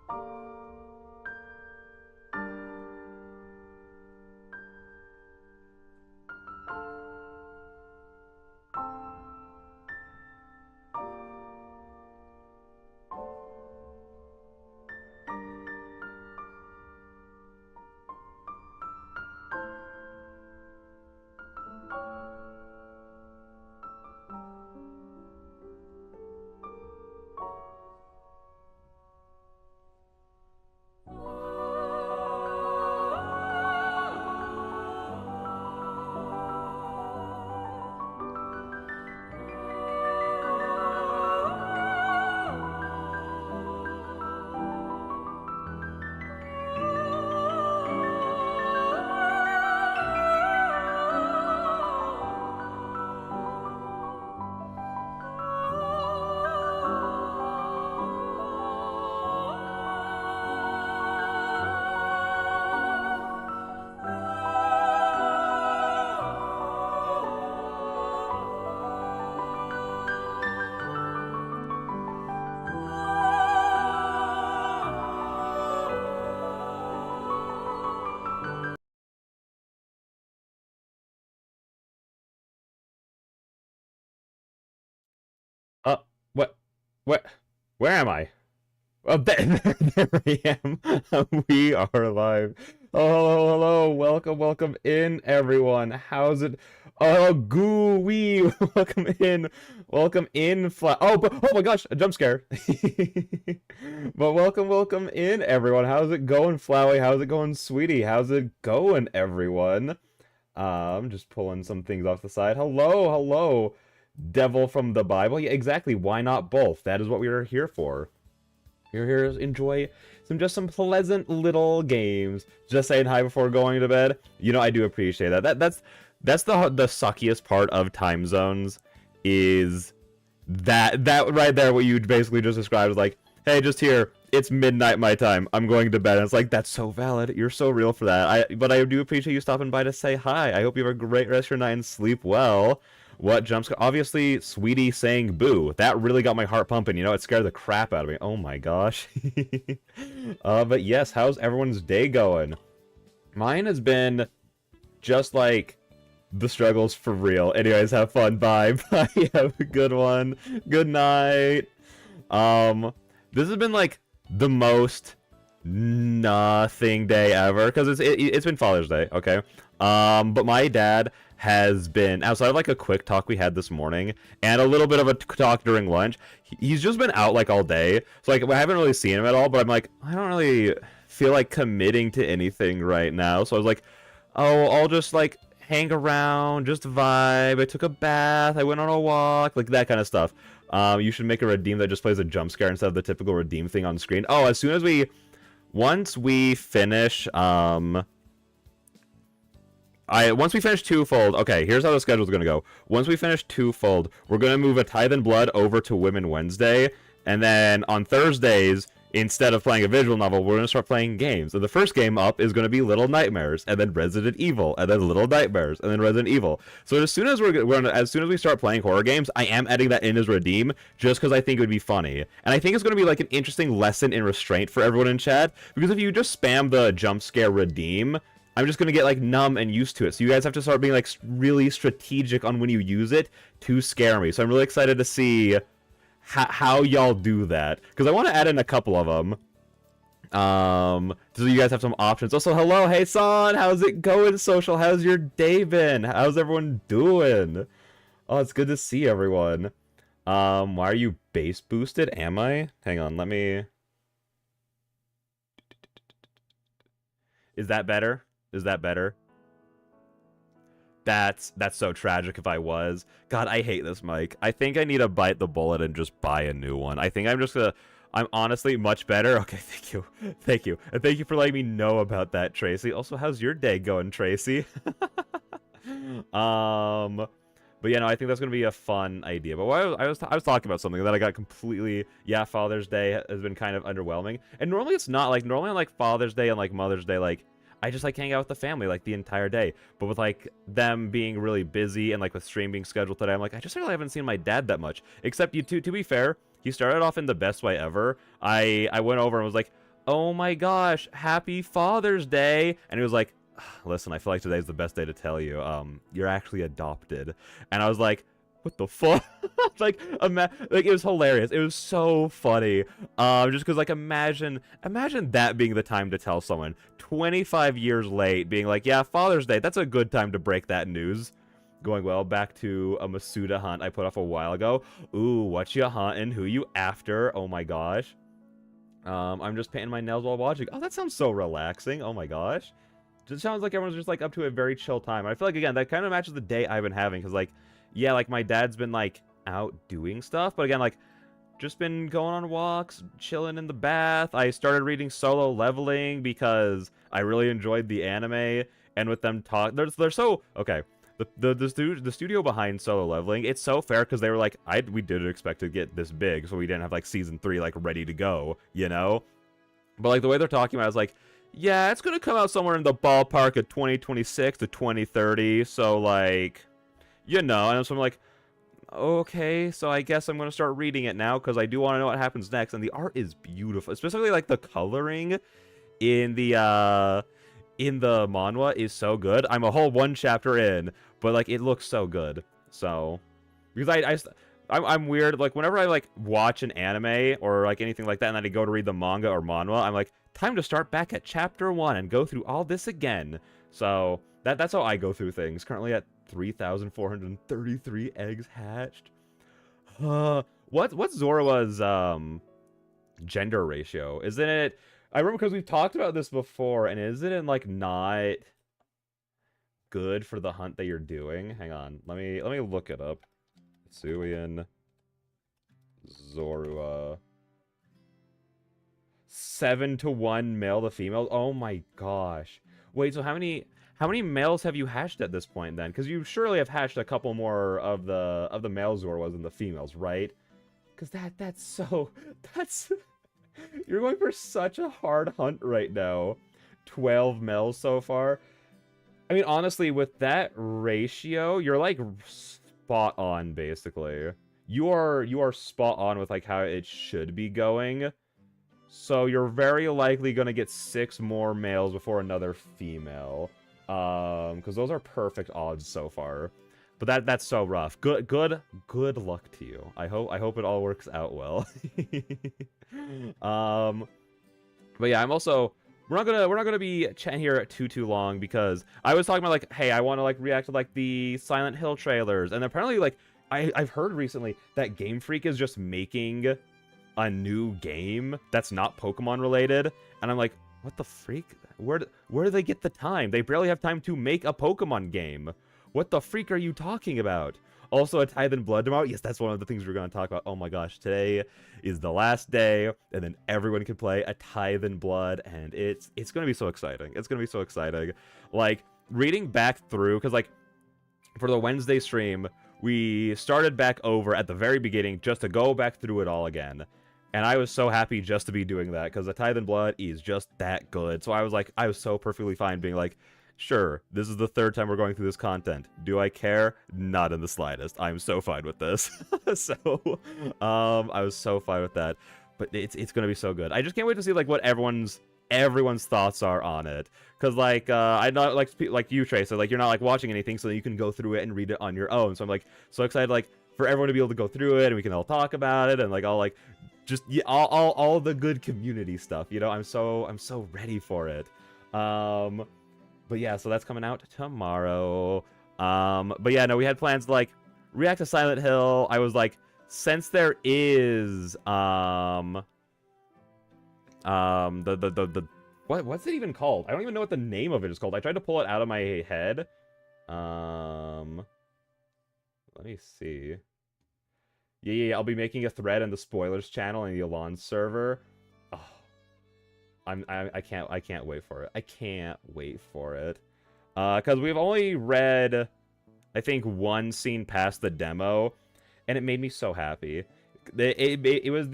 Uh, what? What? Where am I? Oh, there I am. We are live. Oh, hello, hello. Welcome, welcome in, everyone. How's it? Oh, gooey. Welcome in. Welcome in, oh my gosh, a jump scare. But welcome, welcome in, everyone. How's it going, Flowey? How's it going, sweetie? How's it going, everyone? Just pulling some things off the side. Hello, hello. Devil from the Bible. Yeah, exactly. Why not both? That is what we are here for. You're here to enjoy some pleasant little games. Just saying hi before going to bed. You know, I do appreciate that. That's the suckiest part of time zones, is that right there, what you basically just described, is like, hey, just here, it's midnight my time, I'm going to bed. And it's like, that's so valid, you're so real for that. But I do appreciate you stopping by to say hi. I hope you have a great rest of your night and sleep well. What jumps? Obviously, Sweetie saying boo. That really got my heart pumping. You know, it scared the crap out of me. Oh my gosh. But yes, how's everyone's day going? Mine has been just like the struggles for real. Anyways, have fun. Bye. Bye. Have a good one. Good night. This has been like the most nothing day ever, because it's been Father's Day, okay? But my dad has been, outside of like a quick talk we had this morning and a little bit of a talk during lunch, he's just been out like all day. So like I haven't really seen him at all, but I'm like, I don't really feel like committing to anything right now. So I was like, oh, I'll just like hang around, just vibe. I took a bath, I went on a walk, like that kind of stuff. You should make a redeem that just plays a jump scare instead of the typical redeem thing on screen. Oh, as soon as once we finish once we finish Twofold, okay, here's how the schedule's gonna go. Once we finish Twofold, we're gonna move a Tithe and Blood over to Women Wednesday, and then on Thursdays, instead of playing a visual novel, we're gonna start playing games. And the first game up is gonna be Little Nightmares, and then Resident Evil, and then Little Nightmares, and then Resident Evil. So as soon as as soon as we start playing horror games, I am adding that in as redeem, just because I think it would be funny. And I think it's gonna be like an interesting lesson in restraint for everyone in chat, because if you just spam the jump scare redeem, I'm just gonna get like numb and used to it. So you guys have to start being like really strategic on when you use it to scare me. So I'm really excited to see how y'all do that, because I want to add in a couple of them. So you guys have some options. Also, hello, hey Son, how's it going, social? How's your day been? How's everyone doing? Oh, it's good to see everyone. Why are you base boosted? Am I? Hang on, let me. Is that better? Is that better? That's so tragic if I was. God, I hate this mic. I think I need to bite the bullet and just buy a new one. I think I'm just gonna... I'm honestly much better. Okay, thank you. Thank you. And thank you for letting me know about that, Tracy. Also, how's your day going, Tracy? But yeah, no, I think that's gonna be a fun idea. But I was talking about something that I got completely... Yeah, Father's Day has been kind of underwhelming. And normally it's not. Like, normally on like Father's Day and like Mother's Day, like, I just like hang out with the family like the entire day. But with like them being really busy and like with stream being scheduled today, I'm like, I just really haven't seen my dad that much. Except to be fair, he started off in the best way ever. I went over and was like, oh my gosh, happy Father's Day. And he was like, listen, I feel like today's the best day to tell you, you're actually adopted. And I was like, what the fuck? Like, like, it was hilarious. It was so funny. Just because, like, imagine that being the time to tell someone 25 years late, being like, yeah, Father's Day, that's a good time to break that news. Going well, back to a Masuda hunt I put off a while ago. Ooh, what you hunting? Who you after? Oh my gosh. I'm just painting my nails while watching. Oh, that sounds so relaxing. Oh my gosh. It sounds like everyone's just, like, up to a very chill time. I feel like, again, that kind of matches the day I've been having, because, like, yeah, like, my dad's been, like, out doing stuff, but again, like, just been going on walks, chilling in the bath. I started reading Solo Leveling because I really enjoyed the anime, and with them they're so okay. The studio behind Solo Leveling, it's so fair because they were like, we didn't expect to get this big, so we didn't have like season 3 like ready to go, you know. But like the way they're talking about it is like, yeah, it's gonna come out somewhere in the ballpark of 2026 to 2030, so like, you know. And so I'm like, okay, so I guess I'm gonna start reading it now because I do want to know what happens next. And the art is beautiful, especially like the coloring in the manhwa is so good. I'm a whole one chapter in, but like it looks so good. So because I'm weird, like whenever I like watch an anime or like anything like that, and then I go to read the manga or manhwa, I'm like, time to start back at chapter 1 and go through all this again. So that's how I go through things. Currently at 3,433 eggs hatched. What's Zoroa's gender ratio? Isn't it? I remember because we've talked about this before, and isn't it like not good for the hunt that you're doing? Hang on, let me look it up. Suian Zorua. 7-to-1 male to female. Oh my gosh. Wait, so how many males have you hatched at this point then? Because you surely have hatched a couple more of the male Zoruas than the females, right? Because that's you're going for such a hard hunt right now. 12 males so far. I mean, honestly, with that ratio, you're like spot on, basically. You are spot on with like how it should be going. So you're very likely gonna get 6 more males before another female. Because those are perfect odds so far. But that's so rough. Good luck to you. I hope it all works out well. But yeah, I'm also we're not gonna be chatting here too long because I was talking about like, hey, I want to like react to like the Silent Hill trailers, and apparently like I've heard recently that Game Freak is just making a new game that's not Pokemon related, and I'm like, what the freak? Where do they get the time? They barely have time to make a Pokemon game. What the freak are you talking about? Also, a Tithe and Blood tomorrow. Yes, that's one of the things we're going to talk about. Oh my gosh, today is the last day, and then everyone can play a Tithe and Blood, and it's going to be so exciting. It's going to be so exciting. Like, reading back through, because, like, for the Wednesday stream, we started back over at the very beginning just to go back through it all again. And I was so happy just to be doing that, because the Tithe and Blood is just that good. So I was like, I was so perfectly fine being like, sure, this is the 3rd time we're going through this content. Do I care? Not in the slightest. I'm so fine with this. So, I was so fine with that. But it's gonna be so good. I just can't wait to see like what everyone's thoughts are on it. Cause like I not like you, Trey. So like you're not like watching anything, so you can go through it and read it on your own. So I'm like so excited like for everyone to be able to go through it and we can all talk about it and like all like just yeah, all the good community stuff. You know, I'm so ready for it. But yeah, so that's coming out tomorrow. But yeah, no, we had plans to like react to Silent Hill. I was like, since there is the what's it even called? I don't even know what the name of it is called. I tried to pull it out of my head. Let me see. Yeah, I'll be making a thread in the spoilers channel in the Elon server. Oh, I can't wait for it. I can't wait for it. Because we've only read, I think, one scene past the demo, and it made me so happy. It was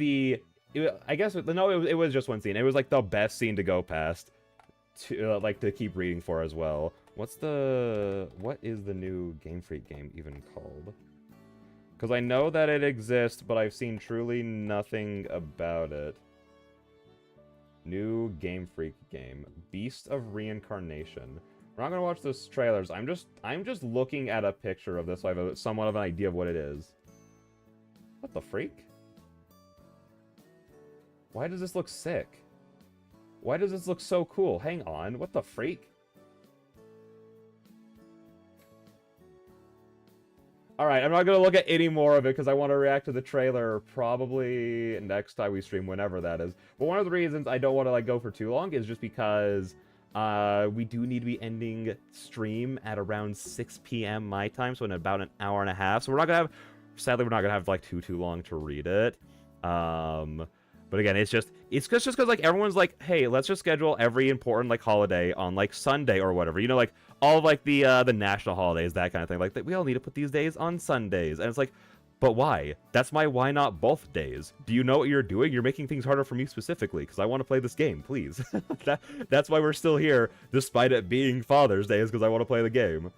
I guess no, it was just one scene. It was like the best scene to go past, to like to keep reading for as well. What is the new Game Freak game even called? Because I know that it exists, but I've seen truly nothing about it. New Game Freak game. Beast of Reincarnation. We're not gonna watch those trailers. I'm just looking at a picture of this so I have somewhat of an idea of what it is. What the freak? Why does this look sick? Why does this look so cool? Hang on, what the freak? Alright, I'm not going to look at any more of it because I want to react to the trailer probably next time we stream, whenever that is. But one of the reasons I don't want to go for too long is just because we do need to be ending stream at around 6 p.m. my time, so in about an hour and a half. So we're not going to have, sadly, we're not going to have too long to read it. But again, it's just because everyone's like, hey, let's just schedule every important holiday on Sunday or whatever. You know, all of the national holidays, that kind of thing. We all need to put these days on Sundays. And it's like, but why? That's my why not both days. Do you know what you're doing? You're making things harder for me specifically because I want to play this game, please. That's why we're still here, despite it being Father's Day, is because I want to play the game.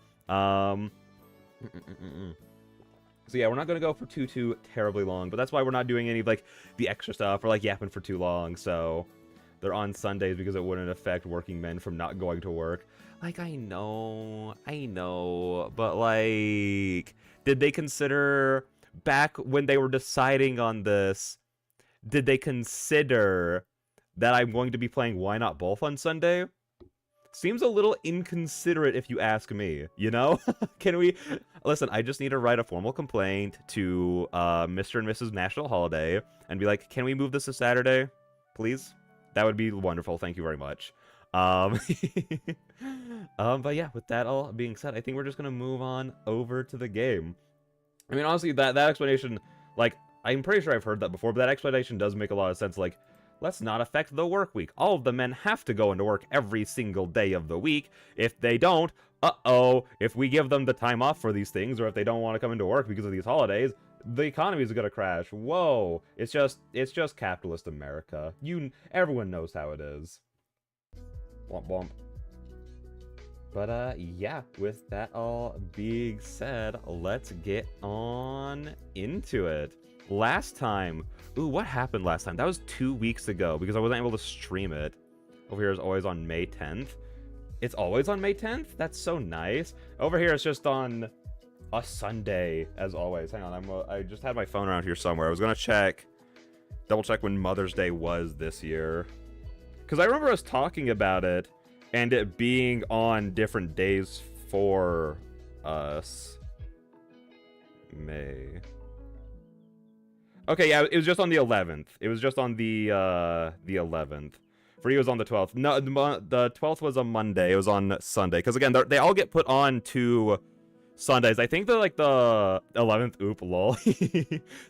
So yeah, we're not going to go for too terribly long, but that's why we're not doing any of the extra stuff or yapping for too long. So they're on Sundays because it wouldn't affect working men from not going to work. I know, but did they consider back when they were deciding on this, did they consider that I'm going to be playing Why Not Both on Sunday? Seems a little inconsiderate if you ask me, you know? Can we... Listen, I just need to write a formal complaint to Mr. and Mrs. National Holiday and be like, can we move this to Saturday, please? That would be wonderful, thank you very much. But yeah, with that all being said, I think we're just gonna move on over to the game. I mean, honestly, that explanation, I'm pretty sure I've heard that before, but that explanation does make a lot of sense, let's not affect the work week. All of the men have to go into work every single day of the week. If they don't, if we give them the time off for these things, or if they don't want to come into work because of these holidays, the economy is going to crash. Whoa. It's just capitalist America. Everyone knows how it is. Womp womp. But, yeah, with that all being said, let's get on into it. Last time, ooh, what happened last time? That was 2 weeks ago because I wasn't able to stream it. Over here is always on May 10th. It's always on May 10th? That's so nice. Over here it's just on a Sunday, as always. Hang on, I just had my phone around here somewhere. I was gonna double check when Mother's Day was this year. Because I remember us talking about it, and it being on different days for us. May... Okay, yeah, it was just on the 11th. It was just on the 11th. For you, it was on the 12th. No, the 12th was a Monday. It was on Sunday. Because, again, they all get put on to Sundays. I think they're, the 11th. Oop, lol.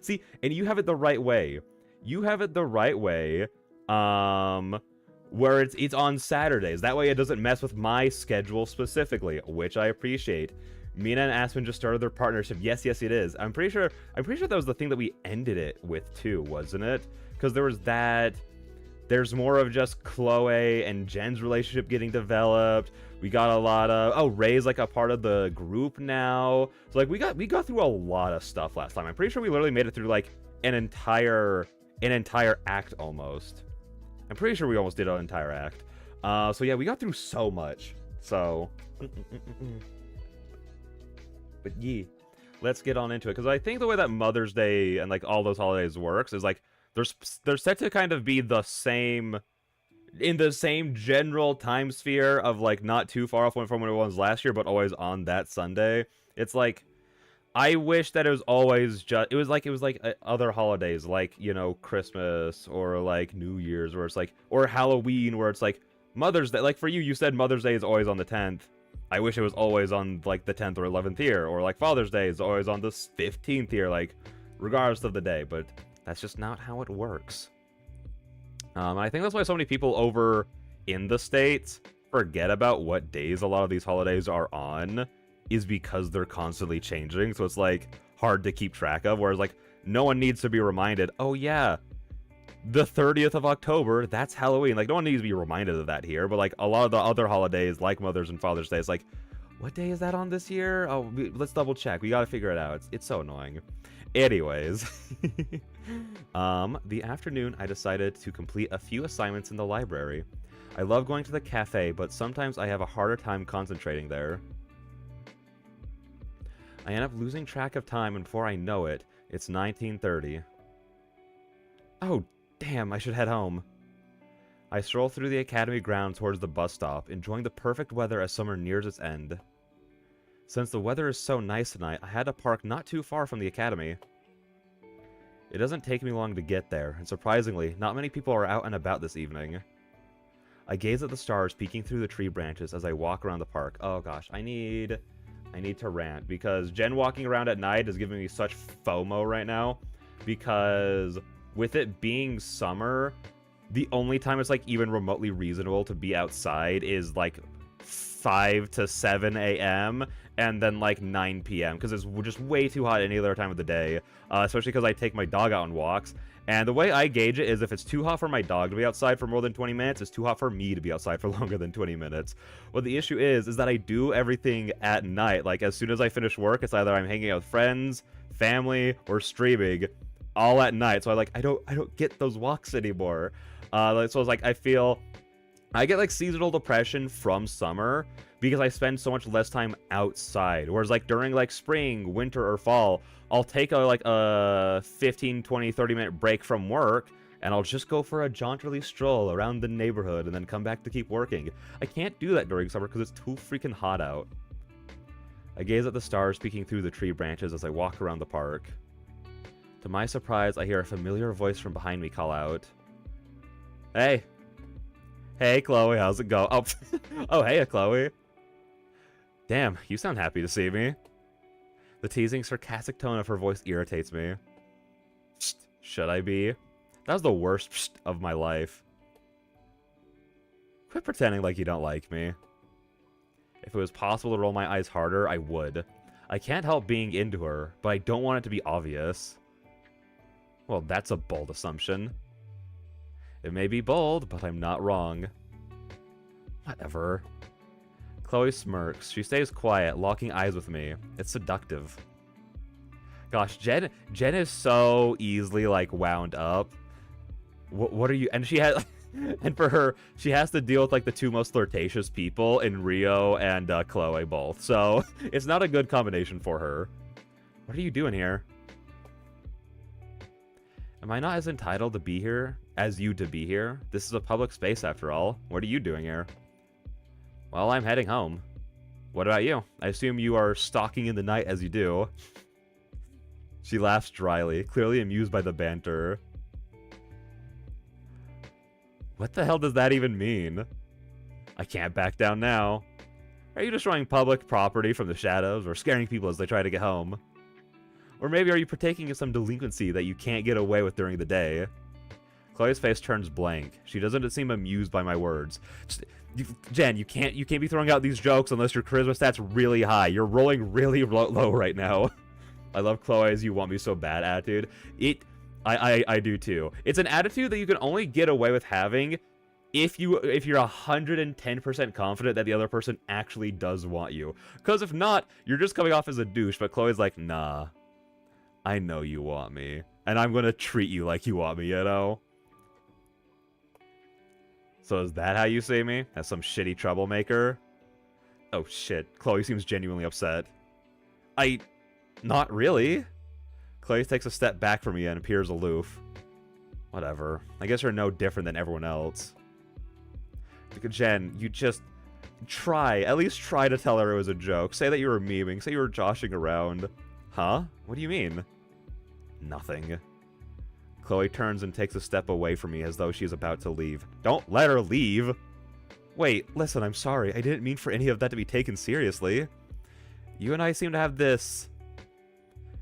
See, and you have it the right way. You have it the right way, where it's on Saturdays. That way it doesn't mess with my schedule specifically, which I appreciate. Mina and Aspen just started their partnership. Yes, it is. I'm pretty sure that was the thing that we ended it with too, wasn't it? Because there was that. There's more of just Chloe and Jen's relationship getting developed. We got a lot of Ray's a part of the group now. So we got through a lot of stuff last time. I'm pretty sure we literally made it through an entire act almost. I'm pretty sure we almost did an entire act. So yeah, we got through so much. So. But yeah, let's get on into it. Because I think the way that Mother's Day and all those holidays works is they're set to kind of be the same, in the same general time sphere of not too far off from when it was last year, but always on that Sunday. It's I wish that it was always just, it was like other holidays, you know, Christmas or New Year's, where it's or Halloween, where it's Mother's Day. For you said Mother's Day is always on the 10th. I wish it was always on the 10th or 11th here, or Father's Day is always on the 15th here, regardless of the day. But that's just not how it works. And I think that's why so many people over in the States forget about what days a lot of these holidays are on, is because they're constantly changing. So it's hard to keep track of. Whereas no one needs to be reminded, oh yeah, the 30th of October, that's Halloween. No one needs to be reminded of that here. But a lot of the other holidays, like Mother's and Father's Day, it's what day is that on this year? Oh, let's double check. We gotta figure it out. It's so annoying. Anyways, the afternoon I decided to complete a few assignments in the library. I love going to the cafe, but sometimes I have a harder time concentrating there. I end up losing track of time, and before I know it, it's 19:30. Oh, damn, I should head home. I stroll through the academy grounds towards the bus stop, enjoying the perfect weather as summer nears its end. Since the weather is so nice tonight, I had to park not too far from the academy. It doesn't take me long to get there, and surprisingly, not many people are out and about this evening. I gaze at the stars peeking through the tree branches as I walk around the park. Oh gosh, I need to rant, because Jen walking around at night is giving me such FOMO right now, because with it being summer, the only time it's like even remotely reasonable to be outside is like 5 to 7 a.m. and then like 9 p.m. because it's just way too hot any other time of the day, especially because I take my dog out on walks. And the way I gauge it is if it's too hot for my dog to be outside for more than 20 minutes, it's too hot for me to be outside for longer than 20 minutes. What the issue is that I do everything at night. Like, as soon as I finish work, it's either I'm hanging out with friends, family, or streaming, all at night. So I don't get those walks anymore. So it's like, I get like seasonal depression from summer because I spend so much less time outside. Whereas like during like spring, winter, or fall, I'll take a 15, 20, 30-minute break from work, and I'll just go for a jaunty stroll around the neighborhood and then come back to keep working. I can't do that during summer because it's too freaking hot out. I gaze at the stars peeking through the tree branches as I walk around the park. To my surprise, I hear a familiar voice from behind me call out, "Hey! Hey, Chloe, how's it going?" Oh, oh, hey, Chloe. Damn, you sound happy to see me. The teasing, sarcastic tone of her voice irritates me. Psst, should I be? That was the worst psst of my life. Quit pretending like you don't like me. If it was possible to roll my eyes harder, I would. I can't help being into her, but I don't want it to be obvious. Well, that's a bold assumption. It may be bold, but I'm not wrong. Whatever. Chloe smirks. She stays quiet, locking eyes with me. It's seductive. Gosh, Jen is so easily, like, wound up. What are you... And she has... And for her, she has to deal with, like, the two most flirtatious people in Rio and Chloe both. So, it's not a good combination for her. What are you doing here? Am I not as entitled to be here as you to be here? This is a public space, after all. What are you doing here? Well, I'm heading home. What about you? I assume you are stalking in the night as you do. She laughs dryly, clearly amused by the banter. What the hell does that even mean? I can't back down now. Are you destroying public property from the shadows, or scaring people as they try to get home? Or maybe are you partaking in some delinquency that you can't get away with during the day? Chloe's face turns blank. She doesn't seem amused by my words. Jen, you can't be throwing out these jokes unless your charisma stat's really high. You're rolling really low right now. I love Chloe's "you want me so bad" attitude. I do too. It's an attitude that you can only get away with having if you're 110% confident that the other person actually does want you. Because if not, you're just coming off as a douche. But Chloe's like, nah, I know you want me, and I'm gonna treat you like you want me, you know? So is that how you see me? As some shitty troublemaker? Oh shit, Chloe seems genuinely upset. Not really. Chloe takes a step back from me and appears aloof. Whatever. I guess you're no different than everyone else. Jen, you just at least try to tell her it was a joke. Say that you were memeing. Say you were joshing around. Huh? What do you mean? Nothing. Chloe turns and takes a step away from me as though she's about to leave. Don't let her leave! Wait, listen, I'm sorry. I didn't mean for any of that to be taken seriously. You and I seem to have this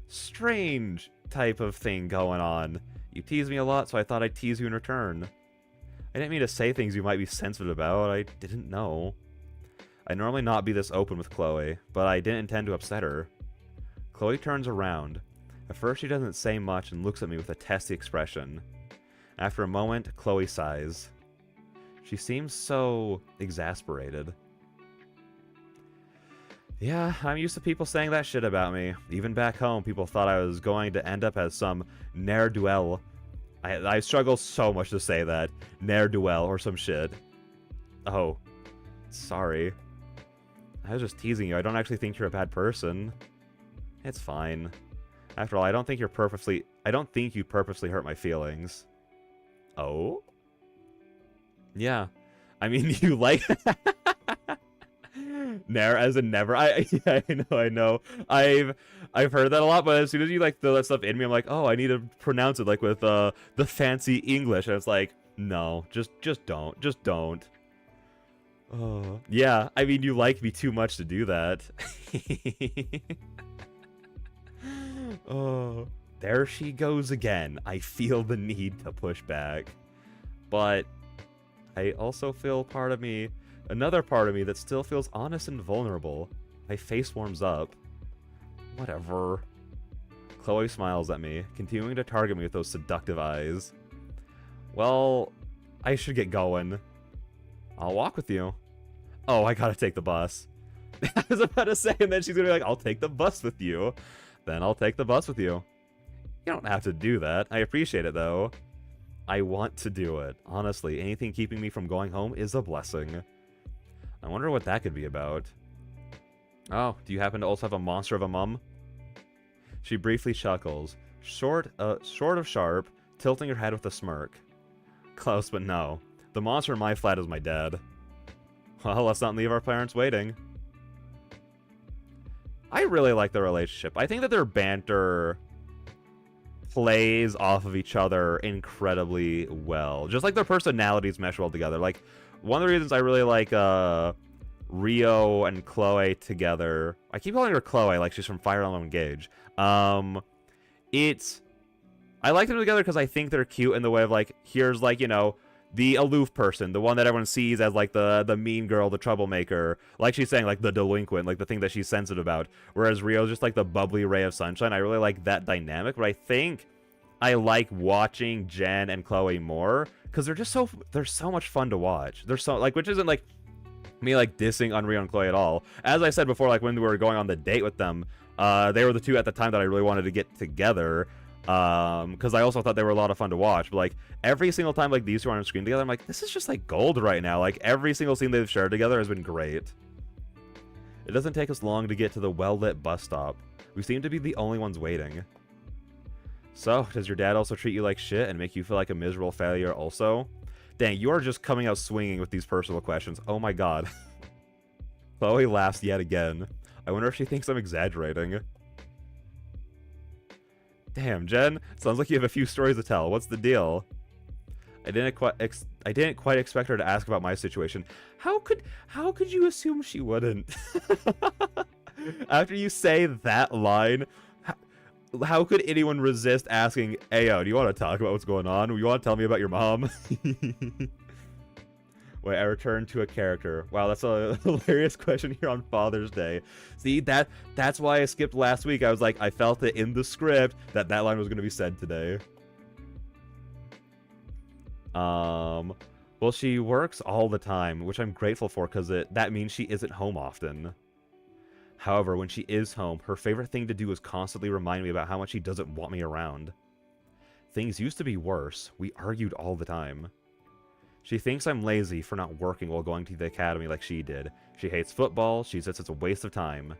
strange type of thing going on. You tease me a lot, so I thought I'd tease you in return. I didn't mean to say things you might be sensitive about. I didn't know. I'd normally not be this open with Chloe, but I didn't intend to upset her. Chloe turns around. At first she doesn't say much and looks at me with a testy expression. After a moment, Chloe sighs. She seems so exasperated. Yeah, I'm used to people saying that shit about me. Even back home, people thought I was going to end up as some ne'er-do-well. I struggle so much to say that. Ne'er-do-well or some shit. Oh, sorry. I was just teasing you. I don't actually think you're a bad person. It's fine. After all, I don't think you purposely hurt my feelings. Oh? Yeah. I mean, you like... Never, as in never. Yeah, I know. I've heard that a lot, but as soon as you like throw that stuff in me, I'm like, oh, I need to pronounce it like with the fancy English, and it's like, no, just don't. Oh, yeah. I mean, you like me too much to do that. Oh, there she goes again. I feel the need to push back, but I also feel another part of me that still feels honest and vulnerable. My face warms up. Whatever. Chloe smiles at me, continuing to target me with those seductive eyes. Well, I should get going. I'll walk with you. Oh, I gotta take the bus. I was about to say, and then she's gonna be like, I'll take the bus with you. Then I'll take the bus with you. You don't have to do that. I appreciate it, though. I want to do it. Honestly, anything keeping me from going home is a blessing. I wonder what that could be about. Oh, do you happen to also have a monster of a mum? She briefly chuckles, short of sharp, tilting her head with a smirk. Close, but no. The monster in my flat is my dad. Well, let's not leave our parents waiting. I really like their relationship. I think that their banter plays off of each other incredibly well. Just like their personalities mesh well together. Like, one of the reasons I really like Rio and Chloe together. I keep calling her Chloe like she's from Fire Emblem Engage. I like them together because I think they're cute in the way of like, here's like, you know, the aloof person, the one that everyone sees as like the mean girl, the troublemaker, like she's saying, like the delinquent, like the thing that she's sensitive about. Whereas Rio's just like the bubbly ray of sunshine. I really like that dynamic, but I think I like watching Jen and Chloe more because they're so much fun to watch. They're so like, which isn't like me like dissing on Rio and Chloe at all. As I said before, like when we were going on the date with them, they were the two at the time that I really wanted to get together. Because I also thought they were a lot of fun to watch, but like every single time like these two are on screen together, I'm like, this is just like gold right now. Like every single scene they've shared together has been great. It doesn't take us long to get to the well-lit bus stop. We seem to be the only ones waiting. So, does your dad also treat you like shit and make you feel like a miserable failure also? Dang, you are just coming out swinging with these personal questions. Oh my god. Chloe laughs yet again. I wonder if she thinks I'm exaggerating. Damn, Jen, sounds like you have a few stories to tell. What's the deal? I didn't quite expect her to ask about my situation. How could you assume she wouldn't? After you say that line, how could anyone resist asking, Ayo, do you want to talk about what's going on? You want to tell me about your mom? Wait, I returned to a character. Wow, that's a hilarious question here on Father's Day. See, that's why I skipped last week. I was like, I felt it in the script that line was going to be said today. Well, she works all the time, which I'm grateful for because that means she isn't home often. However, when she is home, her favorite thing to do is constantly remind me about how much she doesn't want me around. Things used to be worse. We argued all the time. She thinks I'm lazy for not working while going to the academy like she did. She hates football. She says it's a waste of time.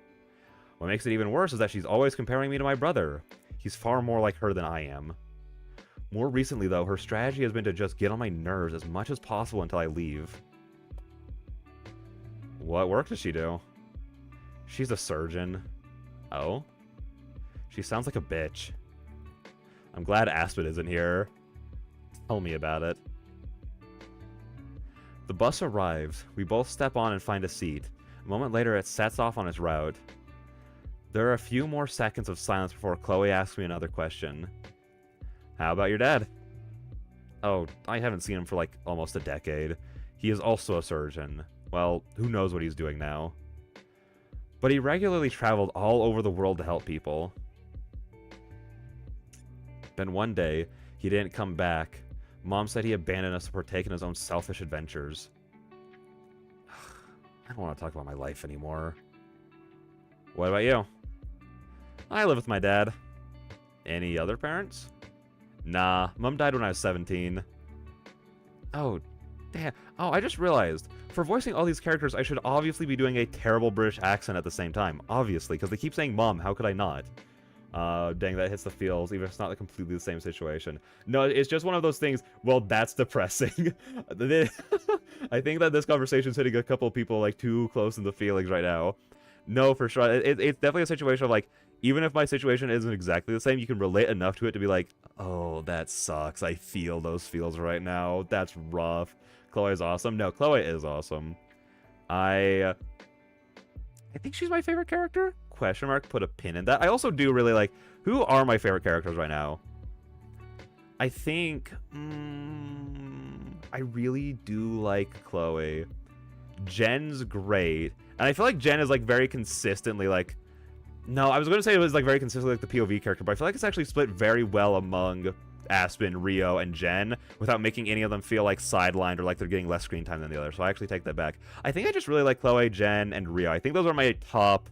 What makes it even worse is that she's always comparing me to my brother. He's far more like her than I am. More recently, though, her strategy has been to just get on my nerves as much as possible until I leave. What work does she do? She's a surgeon. Oh? She sounds like a bitch. I'm glad Aspen isn't here. Tell me about it. The bus arrives. We both step on and find a seat. A moment later, it sets off on its route. There are a few more seconds of silence before Chloe asks me another question. How about your dad? Oh, I haven't seen him for like almost a decade. He is also a surgeon. Well, who knows what he's doing now. But he regularly traveled all over the world to help people. Then one day, he didn't come back. Mom said he abandoned us to partake in his own selfish adventures. I don't want to talk about my life anymore. What about you? I live with my dad. Any other parents? Nah, Mom died when I was 17. Oh, damn. Oh, I just realized. For voicing all these characters, I should obviously be doing a terrible British accent at the same time. Obviously, because they keep saying Mom. How could I not? Dang, that hits the feels, even if it's not completely the same situation. No, it's just one of those things, well, that's depressing. I think that this conversation's hitting a couple of people, like, too close in the feelings right now. No, for sure. It's definitely a situation of, like, even if my situation isn't exactly the same, you can relate enough to it to be like, oh, that sucks. I feel those feels right now. That's rough. Chloe's awesome. No, Chloe is awesome. I think she's my favorite character? Question mark, put a pin in that. I also do really like, who are my favorite characters right now? I think, I really do like Chloe. Jen's great. And I feel like Jen is like very consistently like, no, I was going to say it was like very consistently like the POV character, but I feel like it's actually split very well among Aspen, Rio, and Jen without making any of them feel like sidelined or like they're getting less screen time than the other. So I actually take that back. I think I just really like Chloe, Jen, and Rio. I think those are my top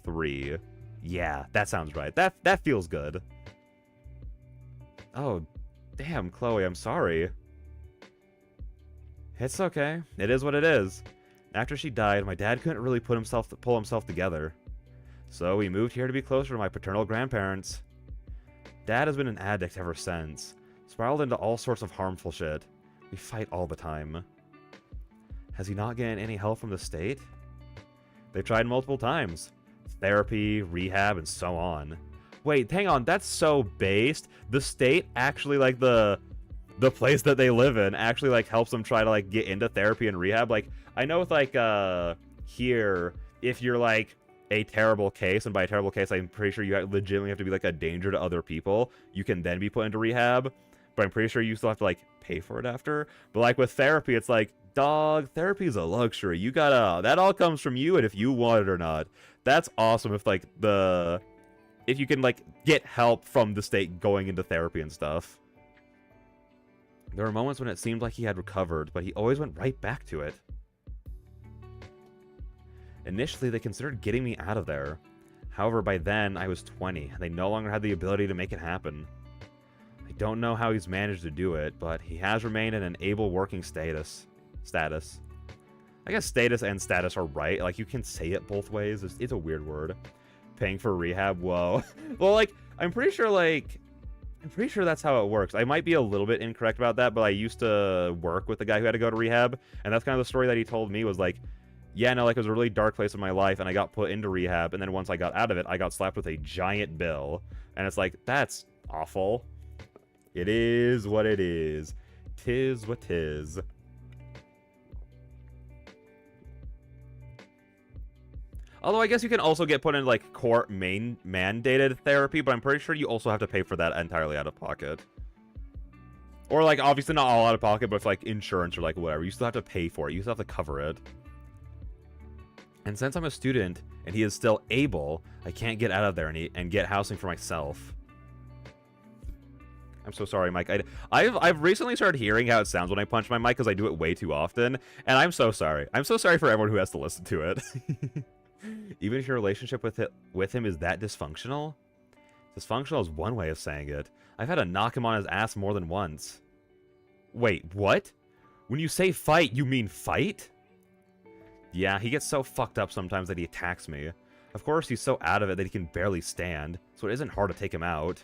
3. Yeah, that sounds right. That feels good. Oh, damn, Chloe, I'm sorry. It's okay. It is what it is. After she died, my dad couldn't really pull himself together. So we moved here to be closer to my paternal grandparents. Dad has been an addict ever since. Spiraled into all sorts of harmful shit. We fight all the time. Has he not gotten any help from the state? They've tried multiple times. Therapy, rehab, and so on. Wait, hang on, that's so based. The state actually, like, the place that they live in actually, like, helps them try to, like, get into therapy and rehab. Like, I know with, like, here, if you're, like, a terrible case, and by a terrible case, I'm pretty sure you legitimately have to be, like, a danger to other people, you can then be put into rehab. But I'm pretty sure you still have to, like, pay for it after. But, like, with therapy, it's like, dog, therapy is a luxury. You gotta, that all comes from you and if you want it or not. That's awesome if, like, if you can, like, get help from the state going into therapy and stuff. There were moments when it seemed like he had recovered, but he always went right back to it. Initially, they considered getting me out of there. However, by then, I was 20, and they no longer had the ability to make it happen. I don't know how he's managed to do it, but he has remained in an able working status. I guess status and status are right. Like, you can say it both ways. It's a weird word. Paying for rehab, whoa. Well, like, I'm pretty sure that's how it works. I might be a little bit incorrect about that, but I used to work with the guy who had to go to rehab, and that's kind of the story that he told me was like, yeah, no, like, it was a really dark place in my life, and I got put into rehab, and then once I got out of it, I got slapped with a giant bill. And it's like, that's awful. It is what it is. 'Tis what 'tis. Although I guess you can also get put in, like, court mandated therapy, but I'm pretty sure you also have to pay for that entirely out of pocket. Or, like, obviously not all out of pocket, but if, like, insurance or, like, whatever, you still have to pay for it. You still have to cover it. And since I'm a student, and he is still able, I can't get out of there and get housing for myself. I'm so sorry, Mike. I've recently started hearing how it sounds when I punch my mic, because I do it way too often, and I'm so sorry. I'm so sorry for everyone who has to listen to it. Even if your relationship with him is that dysfunctional? Dysfunctional is one way of saying it. I've had to knock him on his ass more than once. Wait, what? When you say fight, you mean fight? Yeah, he gets so fucked up sometimes that he attacks me. Of course, he's so out of it that he can barely stand, so it isn't hard to take him out.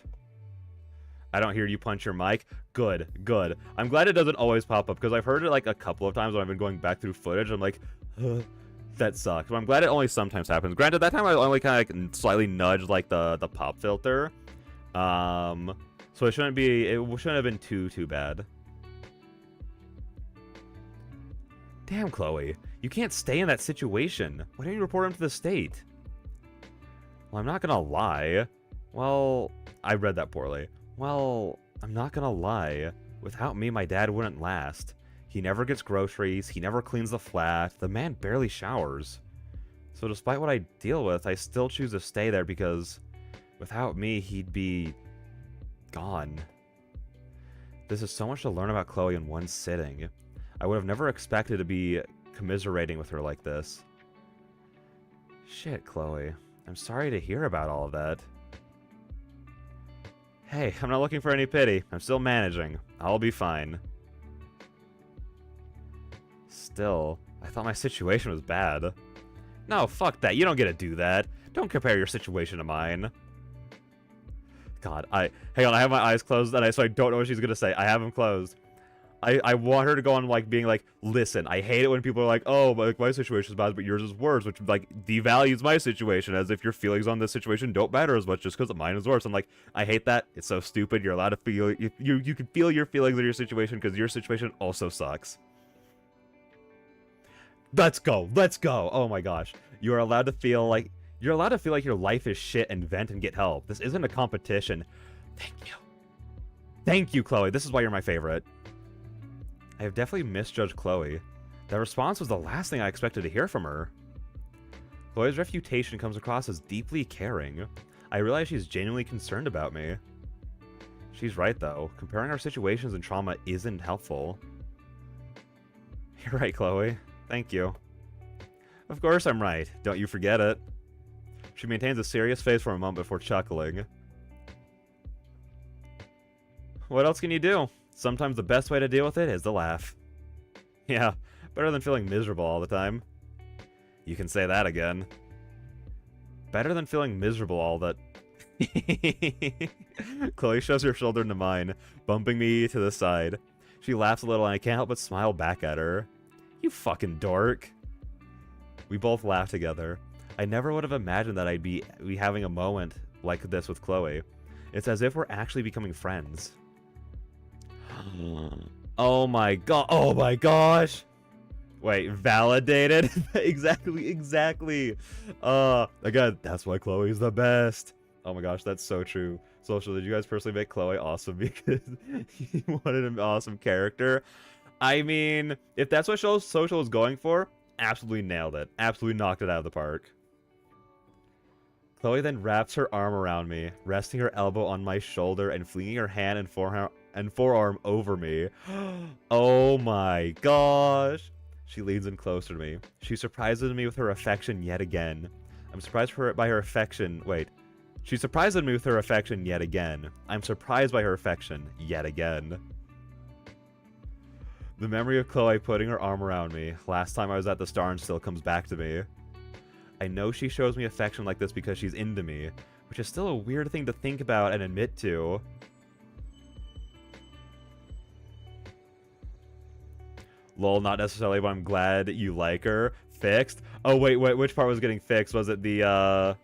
I don't hear you punch your mic. Good, good. I'm glad it doesn't always pop up, because I've heard it like a couple of times when I've been going back through footage. I'm like, that sucks. But I'm glad it only sometimes happens. Granted, that time I only kind of like slightly nudged like the pop filter. So it shouldn't have been too bad. Damn, Chloe. You can't stay in that situation. Why don't you report him to the state? Well, I'm not gonna lie. Well, I read that poorly. Well, I'm not gonna lie. Without me, my dad wouldn't last. He never gets groceries, he never cleans the flat, the man barely showers. So despite what I deal with, I still choose to stay there because without me, he'd be gone. This is so much to learn about Chloe in one sitting. I would have never expected to be commiserating with her like this. Shit, Chloe. I'm sorry to hear about all of that. Hey, I'm not looking for any pity. I'm still managing. I'll be fine. Still, I thought my situation was bad. No, fuck that. You don't get to do that. Don't compare your situation to mine. God, hang on, I have my eyes closed, and so I don't know what she's gonna say. I have them closed. I want her to go on, like, being like, listen, I hate it when people are like, oh, like, my situation is bad, but yours is worse, which, like, devalues my situation, as if your feelings on this situation don't matter as much just because mine is worse. I'm like, I hate that. It's so stupid. You're allowed to feel, you can feel your feelings in your situation, because your situation also sucks. Let's go. Let's go. Oh my gosh. You are allowed to feel like, you're allowed to feel like your life is shit and vent and get help. This isn't a competition. Thank you. Thank you, Chloe. This is why you're my favorite. I have definitely misjudged Chloe. That response was the last thing I expected to hear from her. Chloe's refutation comes across as deeply caring. I realize she's genuinely concerned about me. She's right, though. Comparing our situations and trauma isn't helpful. You're right, Chloe. Thank you. Of course I'm right. Don't you forget it. She maintains a serious face for a moment before chuckling. What else can you do? Sometimes the best way to deal with it is to laugh. Yeah, better than feeling miserable all the time. You can say that again. Better than feeling miserable all that... Chloe shoves her shoulder into mine, bumping me to the side. She laughs a little and I can't help but smile back at her. You fucking dork. We both laugh together. I never would have imagined that I'd be having a moment like this with Chloe. It's as if we're actually becoming friends. Oh my god. Oh my gosh. Wait, validated? exactly. Again, that's why Chloe's the best. Oh my gosh, that's so true. Social, did you guys personally make Chloe awesome because you wanted an awesome character? I mean, if that's what Social is going for, absolutely nailed it. Absolutely knocked it out of the park. Chloe then wraps her arm around me, resting her elbow on my shoulder and flinging her hand and forearm over me. Oh my gosh. She leans in closer to me. She surprises me with her affection yet again. I'm surprised by her affection. Wait. She surprises me with her affection yet again. I'm surprised by her affection yet again. The memory of Chloe putting her arm around me last time I was at the Star and still comes back to me. I know she shows me affection like this because she's into me, which is still a weird thing to think about and admit to. Lol, not necessarily, but I'm glad you like her. Fixed? Oh, wait, which part was getting fixed? Was it the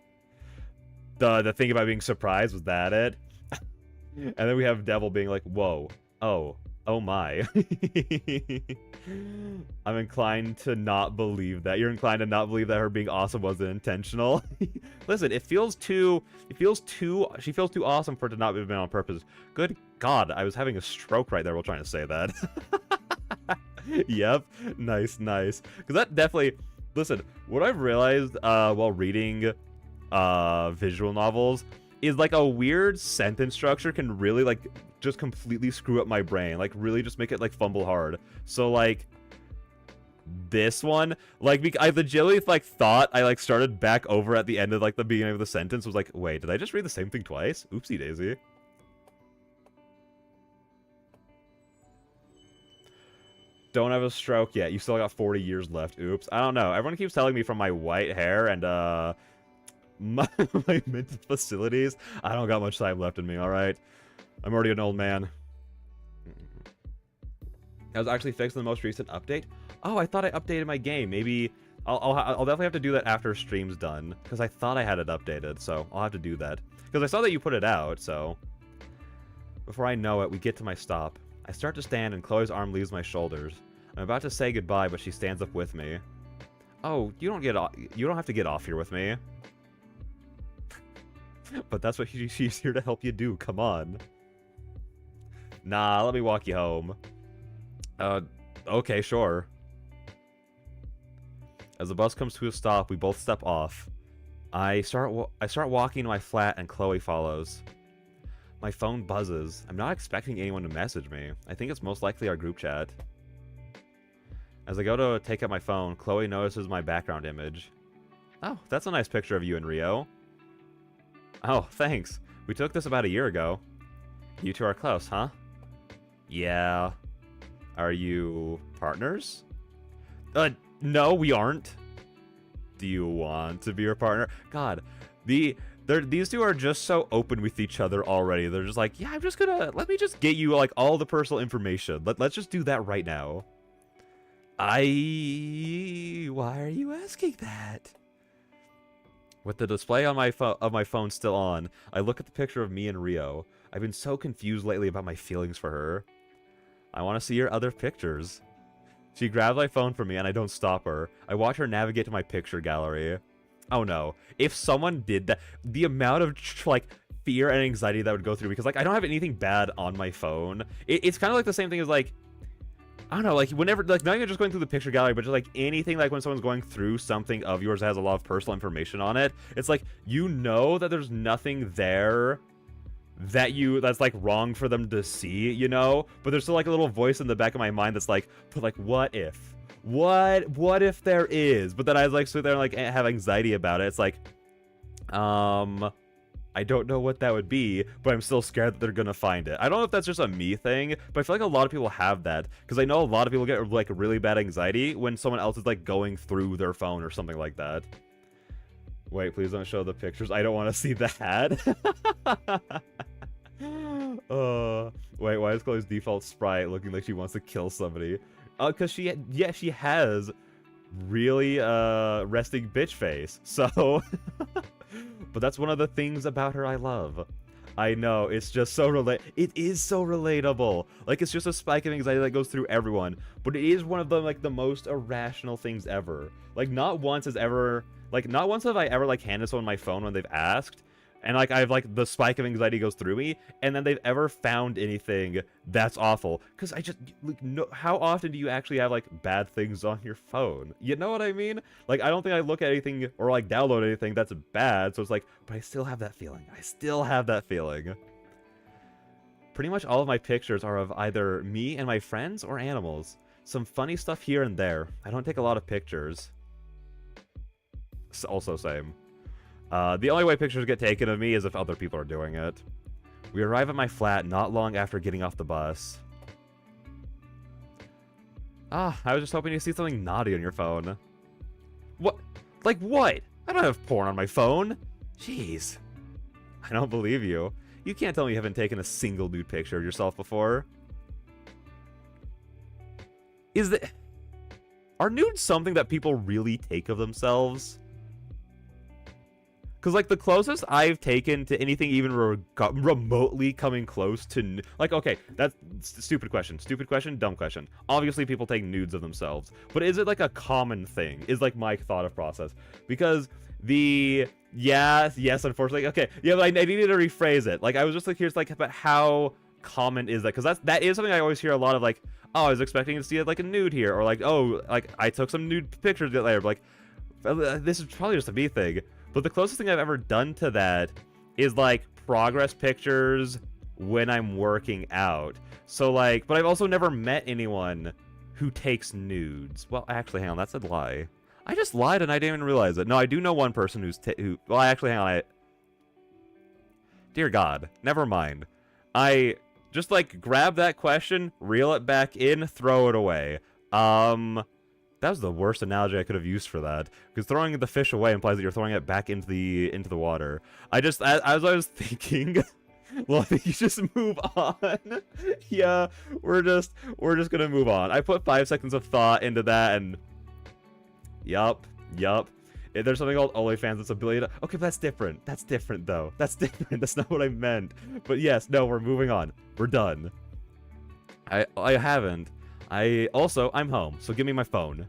thing about being surprised? Was that it? And then we have Devil being like, whoa, oh my. I'm inclined to not believe that. You're inclined to not believe that her being awesome wasn't intentional. Listen, she feels too awesome for it to not have been on purpose. Good God, I was having a stroke right there while trying to say that. Yep, nice. Because that definitely, listen, what I've realized while reading visual novels is like a weird sentence structure can really like just completely screw up my brain, like really just make it like fumble hard. So like this one, like I legitimately like thought I like started back over at the end of like the beginning of the sentence, was like, wait, did I just read the same thing twice? Oopsie daisy. Don't have a stroke yet. You still got 40 years left. Oops. I don't know. Everyone keeps telling me from my white hair and my mental facilities, I don't got much time left in me, alright? I'm already an old man. That was actually fixed in the most recent update? Oh, I thought I updated my game. Maybe I'll definitely have to do that after stream's done, because I thought I had it updated, so I'll have to do that. Because I saw that you put it out, so... Before I know it, we get to my stop. I start to stand and Chloe's arm leaves my shoulders. I'm about to say goodbye, but she stands up with me. Oh, you don't have to get off here with me. But that's what she's here to help you do, come on. Nah, let me walk you home. Okay, sure. As the bus comes to a stop, we both step off. I start walking to my flat and Chloe follows. My phone buzzes. I'm not expecting anyone to message me. I think it's most likely our group chat. As I go to take out my phone, Chloe notices my background image. Oh, that's a nice picture of you and Rio. Oh, thanks. We took this about a year ago. You two are close, huh? Yeah. Are you partners? No, we aren't. Do you want to be your partner? God, these two are just so open with each other already. They're just like, yeah, let me just get you like all the personal information. Let's just do that right now. Why are you asking that? With the display on my phone still on, I look at the picture of me and Rio. I've been so confused lately about my feelings for her. I want to see your other pictures. She grabs my phone from me and I don't stop her. I watch her navigate to my picture gallery. Oh no. If someone did that, the amount of like fear and anxiety that would go through, because like I don't have anything bad on my phone. It's kind of like the same thing as like, I don't know, like whenever, like not even just going through the picture gallery, but just like anything, like when someone's going through something of yours that has a lot of personal information on it, it's like, you know that there's nothing there that's like wrong for them to see, you know? But there's still like a little voice in the back of my mind that's like, but like, what if? What if there is? But then I like sit there and like have anxiety about it. It's like, I don't know what that would be, but I'm still scared that they're gonna find it. I don't know if that's just a me thing, but I feel like a lot of people have that, because I know a lot of people get like really bad anxiety when someone else is like going through their phone or something like that. Wait, please don't show the pictures. I don't want to see that. Wait, why is Chloe's default sprite looking like she wants to kill somebody? Because she has really resting bitch face. So, but that's one of the things about her I love. I know, it's just so it is so relatable. Like, it's just a spike of anxiety that goes through everyone, but it is one of the like the most irrational things ever. Like, not once have I ever like handed someone my phone when they've asked, and like I've like the spike of anxiety goes through me, and then they've ever found anything that's awful. Because I just like, no, how often do you actually have like bad things on your phone? You know what I mean? Like, I don't think I look at anything or like download anything that's bad. So it's like, but I still have that feeling. I still have that feeling. Pretty much all of my pictures are of either me and my friends or animals. Some funny stuff here and there. I don't take a lot of pictures. Also same. The only way pictures get taken of me is if other people are doing it. We arrive at my flat not long after getting off the bus. Ah, I was just hoping to see something naughty on your phone. What? Like what? I don't have porn on my phone. Jeez. I don't believe you. You can't tell me you haven't taken a single nude picture of yourself before. Are nudes something that people really take of themselves? Because, like, the closest I've taken to anything even remotely coming close to... Like, okay, that's stupid question. Stupid question, dumb question. Obviously, people take nudes of themselves. But is it, like, a common thing? Is, like, my thought of process. Because yes, unfortunately. Okay, yeah, but I needed to rephrase it. Like, I was just, like, curious, like, about how common is that? Because that is something I always hear a lot of, like, oh, I was expecting to see, like, a nude here. Or, like, oh, like, I took some nude pictures later. But, like, this is probably just a me thing. But the closest thing I've ever done to that is, like, progress pictures when I'm working out. So, like, but I've also never met anyone who takes nudes. Well, actually, hang on, that's a lie. I just lied and I didn't even realize it. No, I do know one person well, actually, hang on, Dear God, never mind. I just, like, grab that question, reel it back in, throw it away. That was the worst analogy I could have used for that, because throwing the fish away implies that you're throwing it back into the water. As I was thinking, well, I think you just move on. Yeah, we're just gonna move on. I put 5 seconds of thought into that, and yup. There's something called OnlyFans that's ability to... Okay, but that's different. That's different, though. That's different. That's not what I meant. But yes, no, we're moving on. We're done. I haven't. I'm home, so give me my phone.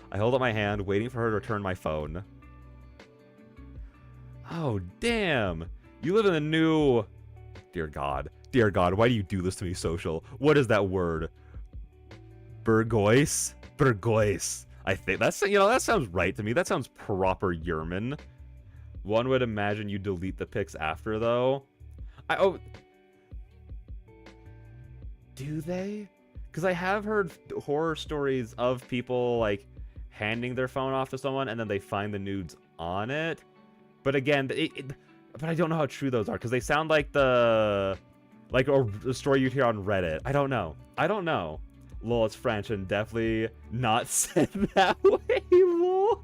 I hold up my hand, waiting for her to return my phone. Oh, damn. You live in a new... Dear God, why do you do this to me, social? What is that word? Burgoyce? Burgoyce. I think that's, you know, that sounds right to me. That sounds proper Yerman. One would imagine you delete the pics after, though. Do they? Because I have heard horror stories of people, like, handing their phone off to someone and then they find the nudes on it. But again, but I don't know how true those are because they sound like the story you'd hear on Reddit. I don't know. Lol, it's French and definitely not said that way, lol.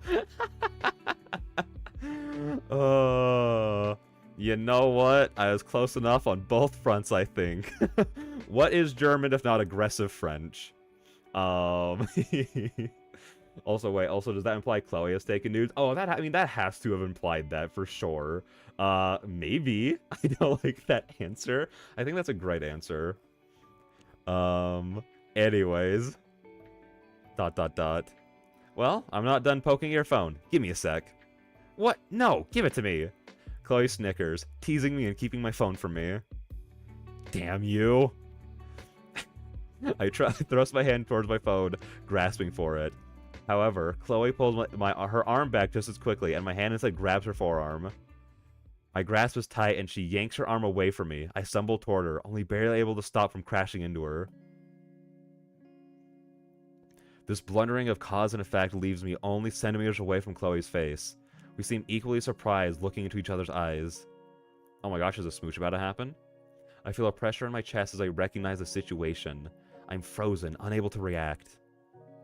You know what? I was close enough on both fronts, I think. What is German if not aggressive French? Also, wait, does that imply Chloe has taken nudes? Oh, that has to have implied that for sure. Maybe. I don't like that answer. I think that's a great answer. Anyways. ... Well, I'm not done poking your phone. Give me a sec. What? No, give it to me. Chloe snickers, teasing me and keeping my phone from me. Damn you. I thrust my hand towards my phone, grasping for it. However, Chloe pulls her arm back just as quickly, and my hand instead grabs her forearm. My grasp is tight, and she yanks her arm away from me. I stumble toward her, only barely able to stop from crashing into her. This blundering of cause and effect leaves me only centimeters away from Chloe's face. We seem equally surprised, looking into each other's eyes. Oh my gosh, is a smooch about to happen? I feel a pressure in my chest as I recognize the situation. I'm frozen, unable to react.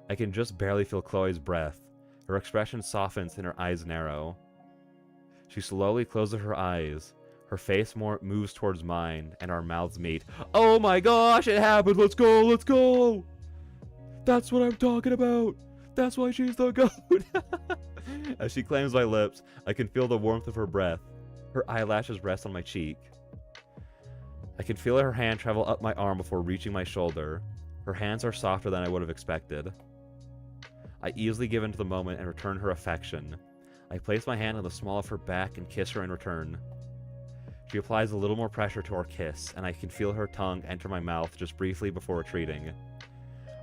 I can just barely feel Chloe's breath. Her expression softens and her eyes narrow. She slowly closes her eyes. Her face moves towards mine, and our mouths meet. Oh my gosh, it happened! Let's go! Let's go! That's what I'm talking about! That's why she's the goat! As she claims my lips, I can feel the warmth of her breath. Her eyelashes rest on my cheek. I can feel her hand travel up my arm before reaching my shoulder. Her hands are softer than I would have expected. I easily give in to the moment and return her affection. I place my hand on the small of her back and kiss her in return. She applies a little more pressure to our kiss, and I can feel her tongue enter my mouth just briefly before retreating.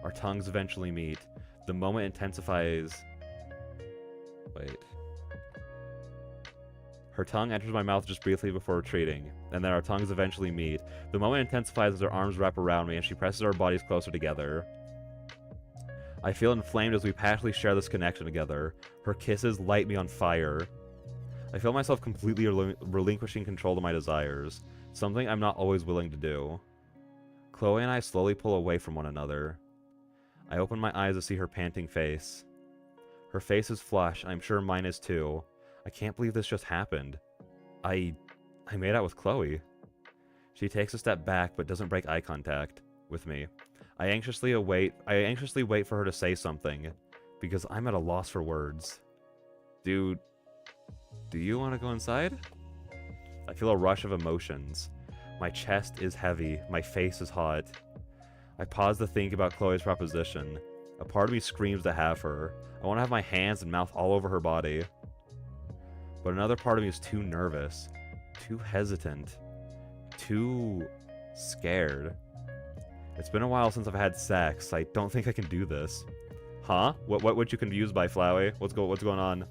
Our tongues eventually meet. The moment intensifies... Wait. Her tongue enters my mouth just briefly before retreating, and then our tongues eventually meet. The moment intensifies as her arms wrap around me and she presses our bodies closer together. I feel inflamed as we passionately share this connection together. Her kisses light me on fire. I feel myself completely relinquishing control of my desires, something I'm not always willing to do. Chloe and I slowly pull away from one another. I open my eyes to see her panting face. Her face is flushed, and I'm sure mine is too. I can't believe this just happened. I made out with Chloe. She takes a step back, but doesn't break eye contact with me. I anxiously wait for her to say something, because I'm at a loss for words. Dude, do you want to go inside? I feel a rush of emotions. My chest is heavy, my face is hot. I pause to think about Chloe's proposition. A part of me screams to have her. I want to have my hands and mouth all over her body. But another part of me is too nervous, too hesitant, too scared. It's been a while since I've had sex. I don't think I can do this. Huh? What would you confused by, Flowey? What's going on?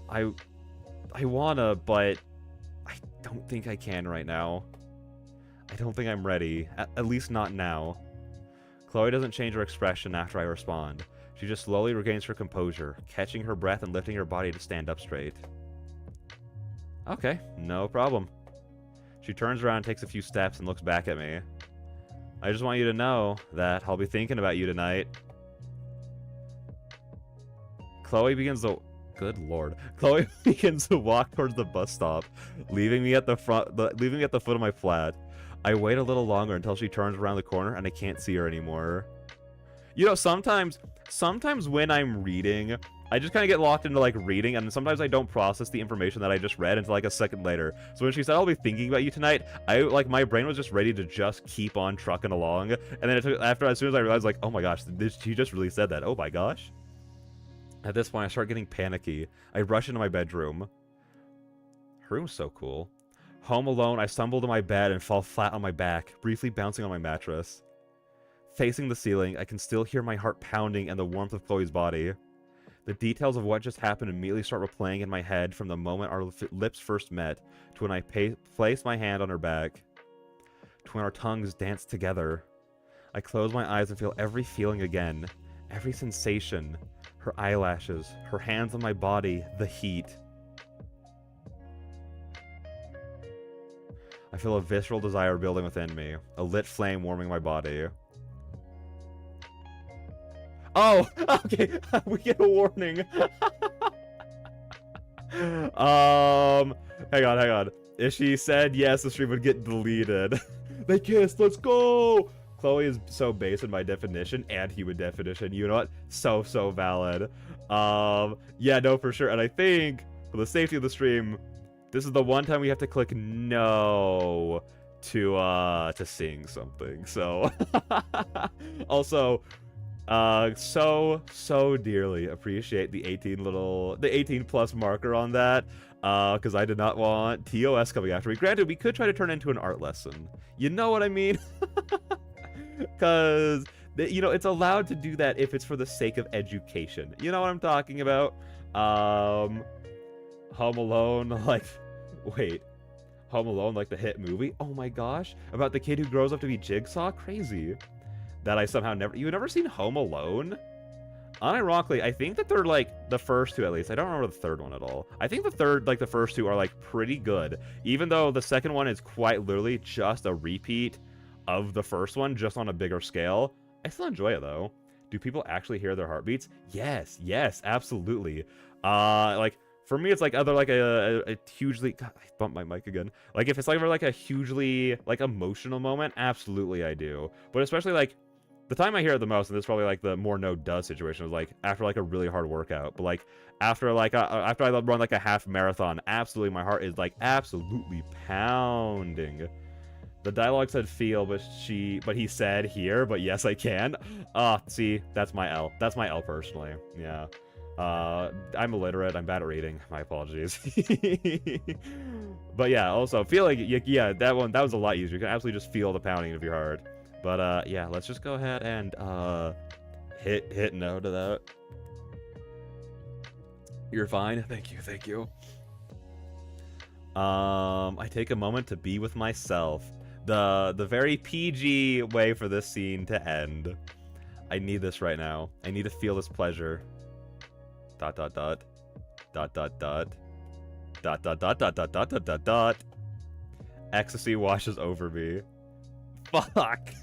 I wanna, but I don't think I can right now. I don't think I'm ready. At least not now. Chloe doesn't change her expression after I respond. She just slowly regains her composure, catching her breath and lifting her body to stand up straight. Okay, no problem. She turns around, takes a few steps, and looks back at me. I just want you to know that I'll be thinking about you tonight. Chloe begins to... Good lord. Chloe begins to walk towards the bus stop, leaving me at the foot of my flat. I wait a little longer until she turns around the corner and I can't see her anymore. You know, sometimes when I'm reading, I just kind of get locked into, like, reading, and sometimes I don't process the information that I just read until, like, a second later. So when she said, I'll be thinking about you tonight, my brain was just ready to just keep on trucking along. And then as soon as I realized, like, oh my gosh, she just really said that. Oh my gosh. At this point, I start getting panicky. I rush into my bedroom. Her room's so cool. Home alone, I stumble to my bed and fall flat on my back, briefly bouncing on my mattress. Facing the ceiling, I can still hear my heart pounding and the warmth of Chloe's body. The details of what just happened immediately start replaying in my head from the moment our lips first met, to when I placed my hand on her back, to when our tongues danced together. I close my eyes and feel every feeling again. Every sensation, her eyelashes, her hands on my body, the heat. I feel a visceral desire building within me, a lit flame warming my body. Oh, okay, we get a warning. Hang on. If she said yes, the stream would get deleted. They kissed, let's go! Chloe is so basic by definition and human definition. You know what? So valid. Yeah, no, for sure. And I think, for the safety of the stream, this is the one time we have to click no to seeing something. So, also, so dearly appreciate the 18 plus marker on that, because I did not want TOS coming after me. Granted, we could try to turn it into an art lesson. You know what I mean? Because, you know, it's allowed to do that if it's for the sake of education. You know what I'm talking about? Home Alone, like, wait. Home Alone, like the hit movie? Oh my gosh. About the kid who grows up to be Jigsaw? Crazy. That I somehow never... You've never seen Home Alone? Unironically, I think that they're, like, the first two at least. I don't remember the third one at all. I think the first two are, like, pretty good. Even though the second one is quite literally just a repeat of the first one, just on a bigger scale. I still enjoy it, though. Do people actually hear their heartbeats? Yes, absolutely. Like, for me, it's like either like a hugely... God, I bumped my mic again. Like, if it's like ever like a hugely, like, emotional moment, absolutely I do. But especially, like, the time I hear it the most, and this is probably like the more no-duh situation, is like after like a really hard workout. But like after after I run like a half marathon, absolutely my heart is like absolutely pounding. The dialogue said feel, but he said here, but yes I can. See, that's my L. That's my L personally. Yeah. I'm illiterate. I'm bad at reading. My apologies. But yeah, also feel like yeah, that was a lot easier. You can absolutely just feel the pounding of your heart. But yeah, let's just go ahead and hit no to that. You're fine. Thank you. I take a moment to be with myself. The very PG way for this scene to end. I need this right now. I need to feel this pleasure. ... Ecstasy washes over me. Fuck.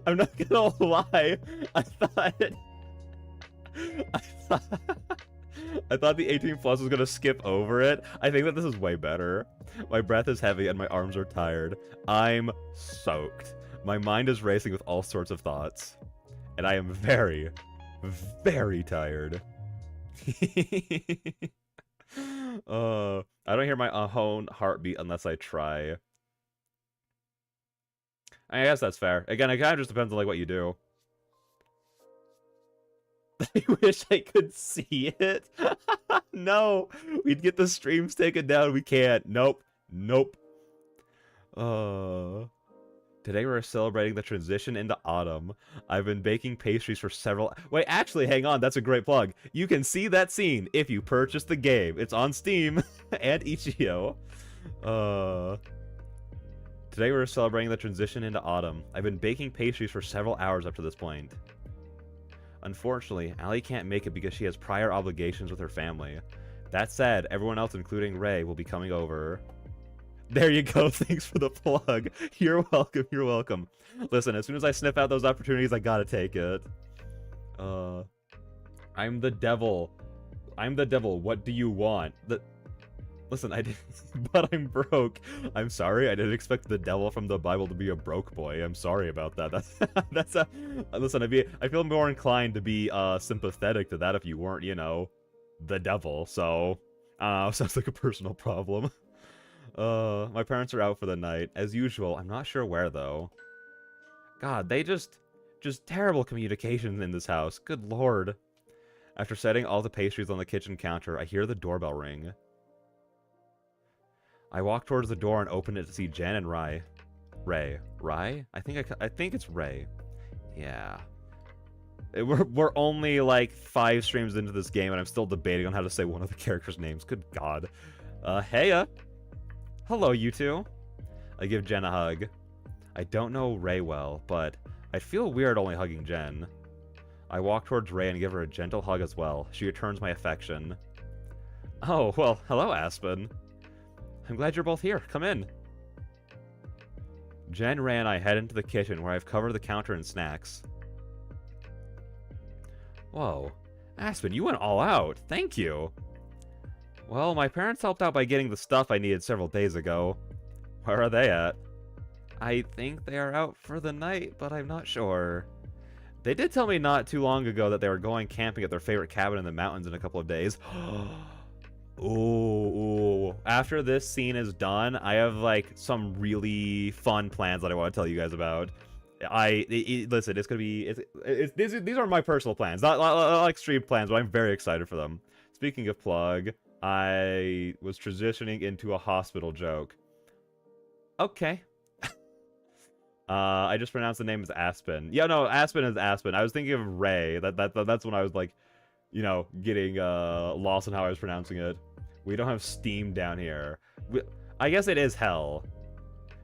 I'm not gonna lie. I thought the 18 plus was gonna skip over it. I think that this is way better. My breath is heavy and my arms are tired. I'm soaked. My mind is racing with all sorts of thoughts. And I am very, very tired. I don't hear my own heartbeat unless I try. I guess that's fair. Again, it kind of just depends on like what you do. I wish I could see it. No, we'd get the streams taken down. We can't. Nope. Today we're celebrating the transition into autumn. I've been baking pastries for several... Wait, actually, hang on. That's a great plug. You can see that scene if you purchase the game. It's on Steam and Itch.io. Today we're celebrating the transition into autumn. I've been baking pastries for several hours up to this point. Unfortunately, Allie can't make it because she has prior obligations with her family. That said, everyone else, including Ray, will be coming over. There you go. Thanks for the plug. You're welcome. Listen, as soon as I sniff out those opportunities, I gotta take it. I'm the devil. What do you want? Listen, I did, but I'm broke. I'm sorry. I didn't expect the devil from the Bible to be a broke boy. I'm sorry about that. Listen, I feel more inclined to be sympathetic to that if you weren't, you know, the devil. So, sounds like a personal problem. My parents are out for the night. As usual, I'm not sure where, though. God, they just terrible communication in this house. Good lord. After setting all the pastries on the kitchen counter, I hear the doorbell ring. I walk towards the door and open it to see Jen and Ray. Ray? I think it's Ray. Yeah. We're only, like, 5 streams into this game, and I'm still debating on how to say one of the characters' names. Good god. Heya! Hello, you two. I give Jen a hug. I don't know Ray well, but I'd feel weird only hugging Jen. I walk towards Ray and give her a gentle hug as well. She returns my affection. Oh, well, hello, Aspen. I'm glad you're both here. Come in. Jen, Ray, and I head into the kitchen where I've covered the counter in snacks. Whoa. Aspen, you went all out. Thank you. Well, my parents helped out by getting the stuff I needed several days ago. Where are they at? I think they are out for the night, but I'm not sure. They did tell me not too long ago that they were going camping at their favorite cabin in the mountains in a couple of days. Ooh. After this scene is done, I have, like, some really fun plans that I want to tell you guys about. Listen, it's gonna be... These are my personal plans. Not like stream plans, but I'm very excited for them. Speaking of plug, I was transitioning into a hospital joke. Okay. I just pronounced the name as Aspen. Yeah, no, Aspen is Aspen. I was thinking of Ray. That's when I was, like, you know, getting lost in how I was pronouncing it. We don't have Steam down here. I guess it is hell.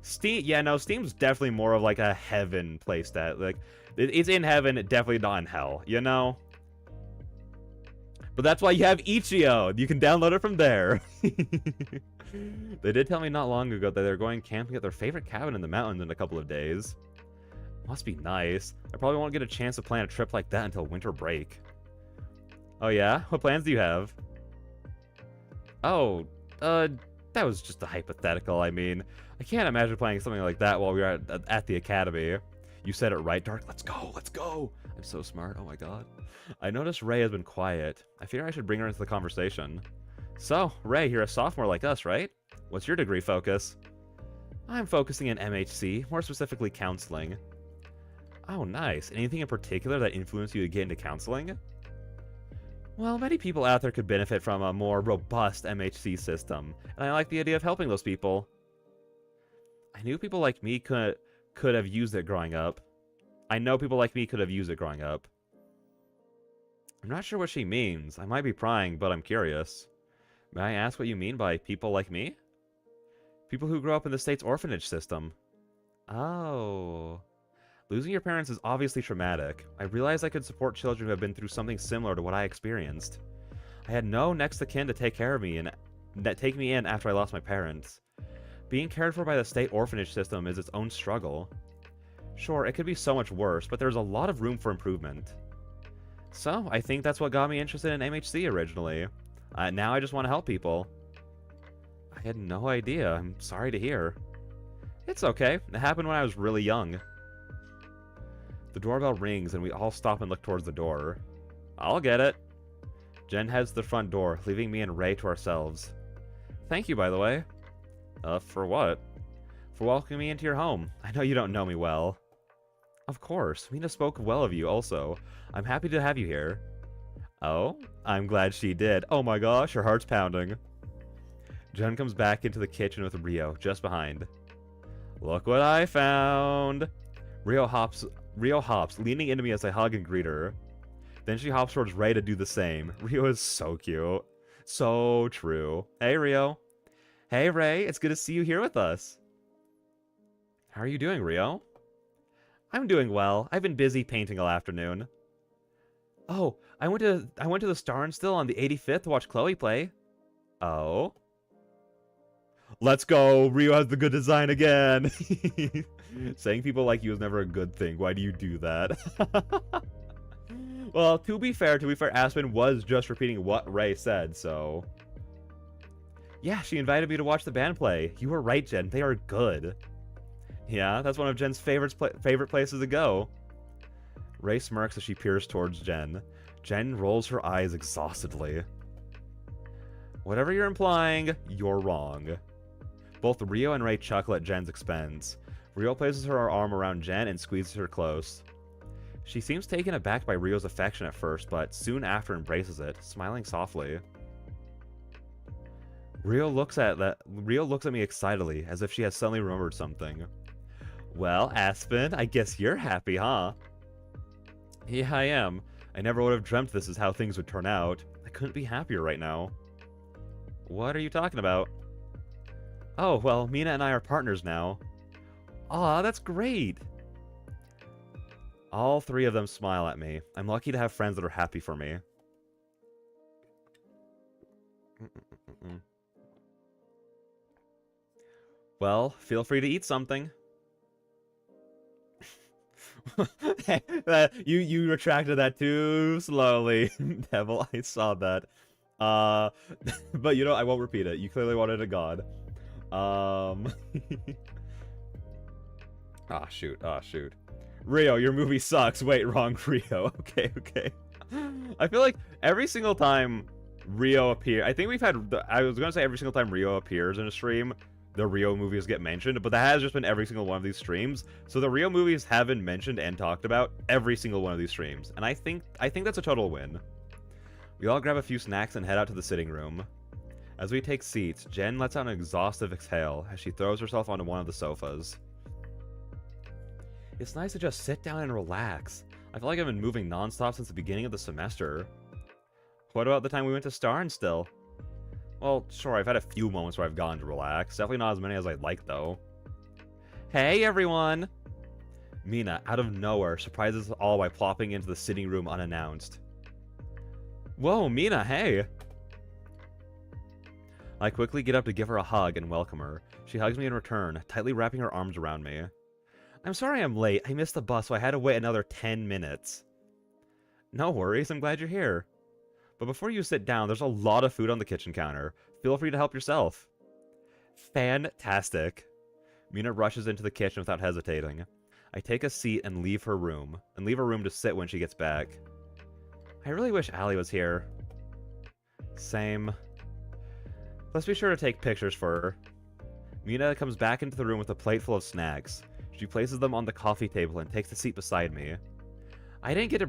Steam, yeah, no, Steam's definitely more of, like, a heaven playstat. Like, it's in heaven, definitely not in hell, you know? But that's why you have Itch.io. You can download it from there. They did tell me not long ago that they're going camping at their favorite cabin in the mountains in a couple of days. Must be nice. I probably won't get a chance to plan a trip like that until winter break. Oh yeah? What plans do you have? Oh, that was just a hypothetical. I mean, I can't imagine playing something like that while we are at the academy. You said it right, Dark. Let's go, let's go. I'm so smart, oh my god. I noticed Ray has been quiet. I figure I should bring her into the conversation. So, Ray, you're a sophomore like us, right? What's your degree focus? I'm focusing in MHC, more specifically counseling. Oh, nice. Anything in particular that influenced you to get into counseling? Well, many people out there could benefit from a more robust MHC system, and I like the idea of helping those people. I knew people like me could have used it growing up. I know people like me could have used it growing up. I'm not sure what she means. I might be prying, but I'm curious. May I ask what you mean by people like me? People who grew up in the state's orphanage system. Oh. Losing your parents is obviously traumatic. I realized I could support children who have been through something similar to what I experienced. I had no next of kin to take care of me and take me in after I lost my parents. Being cared for by the state orphanage system is its own struggle. Sure, it could be so much worse, but there's a lot of room for improvement. So, I think that's what got me interested in MHC originally. Now I just want to help people. I had no idea. I'm sorry to hear. It's okay. It happened when I was really young. The doorbell rings and we all stop and look towards the door. I'll get it. Jen heads to the front door, leaving me and Ray to ourselves. Thank you, by the way. For what? For welcoming me into your home. I know you don't know me well. Of course. Mina spoke well of you also. I'm happy to have you here. Oh? I'm glad she did. Oh my gosh, her heart's pounding. Jen comes back into the kitchen with Rio, just behind. Look what I found! Rio hops, leaning into me as I hug and greet her. Then she hops towards Ray to do the same. Rio is so cute. So true. Hey, Rio. Hey, Ray, it's good to see you here with us. How are you doing, Rio? I'm doing well. I've been busy painting all afternoon. Oh, I went to the Star and Still on the 85th to watch Chloe play. Oh. Let's go. Rio has the good design again. Saying people like you is never a good thing. Why do you do that? Well, to be fair, Aspen was just repeating what Ray said, so... Yeah, she invited me to watch the band play. You were right, Jen. They are good. Yeah, that's one of Jen's favorite places to go. Ray smirks as she peers towards Jen. Jen rolls her eyes exhaustedly. Whatever you're implying, you're wrong. Both Rio and Ray chuckle at Jen's expense. Rio places her arm around Jen and squeezes her close. She seems taken aback by Rio's affection at first, but soon after embraces it, smiling softly. Rio looks at me excitedly, as if she has suddenly remembered something. Well, Aspen, I guess you're happy, huh? Yeah, I am. I never would have dreamt this is how things would turn out. I couldn't be happier right now. What are you talking about? Oh, well, Mina and I are partners now. Aw, that's great. All three of them smile at me. I'm lucky to have friends that are happy for me. Well, feel free to eat something. You retracted that too slowly, Devil. I saw that. But you know, I won't repeat it. You clearly wanted a god. Ah, shoot. Ah, shoot. Rio, your movie sucks. Wait, wrong Rio. Okay, okay. I feel like every single time Rio appears, I think we've had, I was gonna say every single time Rio appears in a stream, the Rio movies get mentioned, but that has just been every single one of these streams. So the Rio movies have been mentioned and talked about every single one of these streams, and I think that's a total win. We all grab a few snacks and head out to the sitting room. As we take seats, Jen lets out an exhaustive exhale as she throws herself onto one of the sofas. It's nice to just sit down and relax. I feel like I've been moving nonstop since the beginning of the semester. What about the time we went to Starnstill? Well, sure, I've had a few moments where I've gone to relax. Definitely not as many as I'd like, though. Hey, everyone! Mina, out of nowhere, surprises us all by plopping into the sitting room unannounced. Whoa, Mina, hey! I quickly get up to give her a hug and welcome her. She hugs me in return, tightly wrapping her arms around me. I'm sorry I'm late. I missed the bus, so I had to wait another 10 minutes. No worries, I'm glad you're here. But before you sit down, there's a lot of food on the kitchen counter. Feel free to help yourself. Fantastic. Mina rushes into the kitchen without hesitating. I take a seat and leave her room to sit when she gets back. I really wish Allie was here. Same. Let's be sure to take pictures for her. Mina comes back into the room with a plate full of snacks. She places them on the coffee table and takes a seat beside me. I didn't get to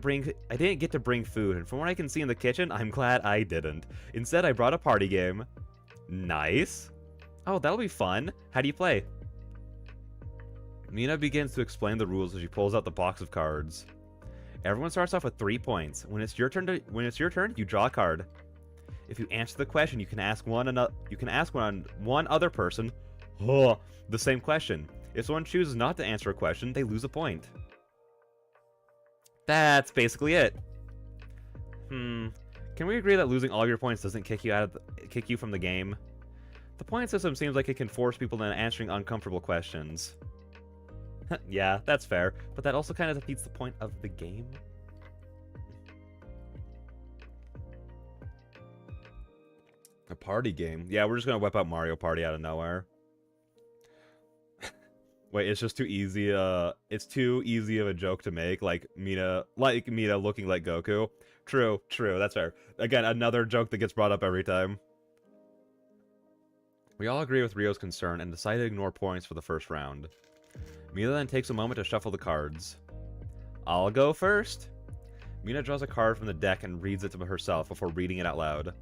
bring food, and from what I can see in the kitchen, I'm glad I didn't. Instead, I brought a party game. Nice. Oh, that'll be fun. How do you play? Mina begins to explain the rules as she pulls out the box of cards. Everyone starts off with 3 points. When it's your turn, you draw a card. If you answer the question, you can ask one other person the same question. If someone chooses not to answer a question, they lose a point. That's basically it. Can we agree that losing all your points doesn't kick you from the game? The point system seems like it can force people into answering uncomfortable questions. Yeah, that's fair, but that also kind of defeats the point of the game. A party game? Yeah, we're just gonna whip out Mario Party out of nowhere. Wait, it's just too easy. It's too easy of a joke to make, like Mina looking like Goku. True, that's fair. Again, another joke that gets brought up every time. We all agree with Rio's concern and decide to ignore points for the first round. Mina then takes a moment to shuffle the cards. I'll go first. Mina draws a card from the deck and reads it to herself before reading it out loud.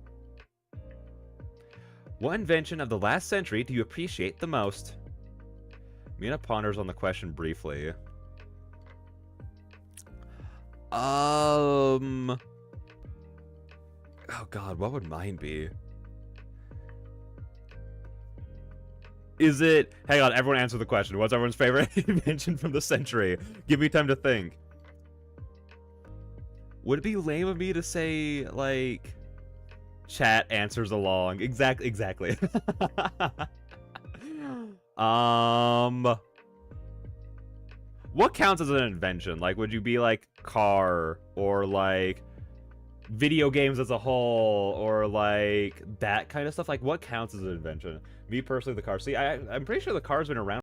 What invention of the last century do you appreciate the most? Mina ponders on the question briefly. Oh god, what would mine be? Is it... Hang on, everyone answer the question. What's everyone's favorite invention from the century? Give me time to think. Would it be lame of me to say, like... Chat answers along. Exactly. What counts as an invention? Like, would you be like car or like video games as a whole or like that kind of stuff? Like, what counts as an invention? Me personally, the car. See, I'm pretty sure the car's been around